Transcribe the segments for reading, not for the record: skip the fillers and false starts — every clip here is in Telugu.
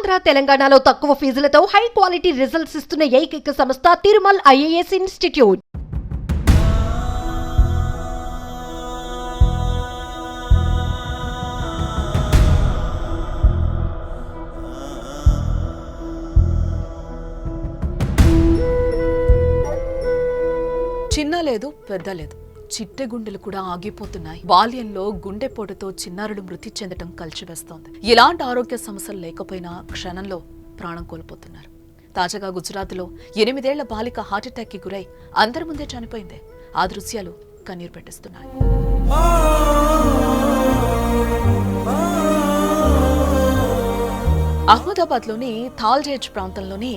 ఆంధ్ర తెలంగాణలో తక్కువ ఫీజులతో హై క్వాలిటీ రిజల్ట్స్ ఇస్తున్న ఏకైక సంస్థ తిరుమల్ ఐఏఎస్ ఇన్స్టిట్యూట్. చిన్న లేదు పెద్ద లేదు, చిట్టె గుండెలు కూడా ఆగిపోతున్నాయి. బాల్యంలో గుండెపోటుతో చిన్నారులు మృతి చెందడం కలిచివేస్తోంది. ఇలాంటి ఆరోగ్య సమస్యలు లేకపోయినా క్షణంలో ప్రాణం కోల్పోతున్నారు. తాజాగా గుజరాత్లో 8 ఏళ్ల బాలిక హార్ట్అటాక్ కి గురై అందరి ముందే చనిపోయింది. ఆ దృశ్యాలు కన్నీరు పెట్టిస్తున్నాయి. అహ్మదాబాద్లోని థాల్జేజ్ ప్రాంతంలోని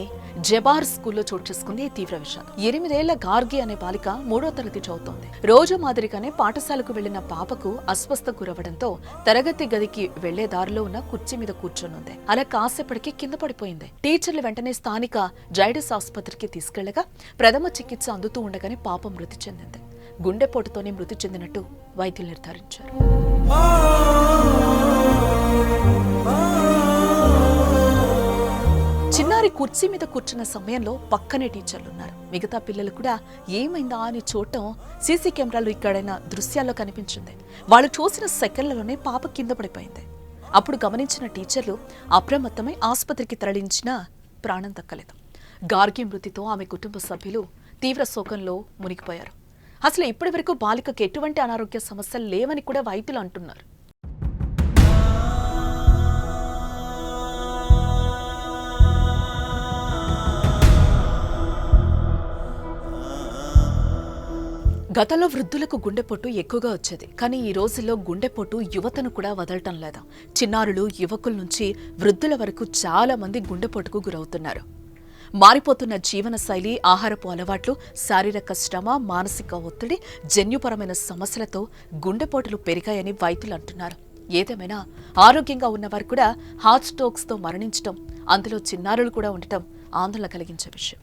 జబార్ స్కూల్లో చోటు చేసుకుంది తీవ్ర విషాదం. 8 ఏళ్ల గార్గి అనే బాలిక 3వ తరగతి చదువుతోంది. రోజు మాదిరిగానే పాఠశాలకు వెళ్లిన పాపకు అస్వస్థ గురవడంతో తరగతి గదికి వెళ్లే దారిలో ఉన్న కుర్చీ మీద కూర్చొనుంది. అలా కాసేపటికి కింద పడిపోయింది. టీచర్లు వెంటనే స్థానిక జైడస్ ఆసుపత్రికి తీసుకెళ్లగా ప్రథమ చికిత్స అందుతూ ఉండగానే పాప మృతి చెందింది. గుండెపోటుతోనే మృతి చెందినట్టు వైద్యులు నిర్ధారించారు. చిన్నారి కుర్చీ మీద కూర్చున్న సమయంలో పక్కనే టీచర్లున్నారు. మిగతా పిల్లలు కూడా ఏమైందా అని చూడటం సీసీ కెమెరాలు ఇక్కడైన దృశ్యాల్లో కనిపించింది. వాళ్ళు చూసిన సెకండ్లలోనే పాప కింద పడిపోయింది. అప్పుడు గమనించిన టీచర్లు అప్రమత్తమై ఆసుపత్రికి తరలించినా ప్రాణం దక్కలేదు. గార్గి మృతితో ఆమె కుటుంబ సభ్యులు తీవ్ర శోకంలో మునిగిపోయారు. అసలు ఇప్పటి వరకు బాలికకు ఎటువంటి అనారోగ్య సమస్యలు లేవని కూడా వైద్యులు అంటున్నారు. గతంలో వృద్ధులకు గుండెపోటు ఎక్కువగా వచ్చేది. కానీ ఈ రోజుల్లో గుండెపోటు యువతను కూడా వదలటం లేదు. చిన్నారులు, యువకుల నుంచి వృద్ధుల వరకు చాలా మంది గుండెపోటుకు గురవుతున్నారు. మారిపోతున్న జీవన శైలి, ఆహారపు అలవాట్లు, శారీరక శ్రమ, మానసిక ఒత్తిడి, జన్యుపరమైన సమస్యలతో గుండెపోటులు పెరిగాయని వైద్యులు అంటున్నారు. ఏదేమైనా ఆరోగ్యంగా ఉన్నవారు కూడా హార్ట్ స్ట్రోక్స్తో మరణించడం, అందులో చిన్నారులు కూడా ఉండటం ఆందోళన కలిగించే విషయం.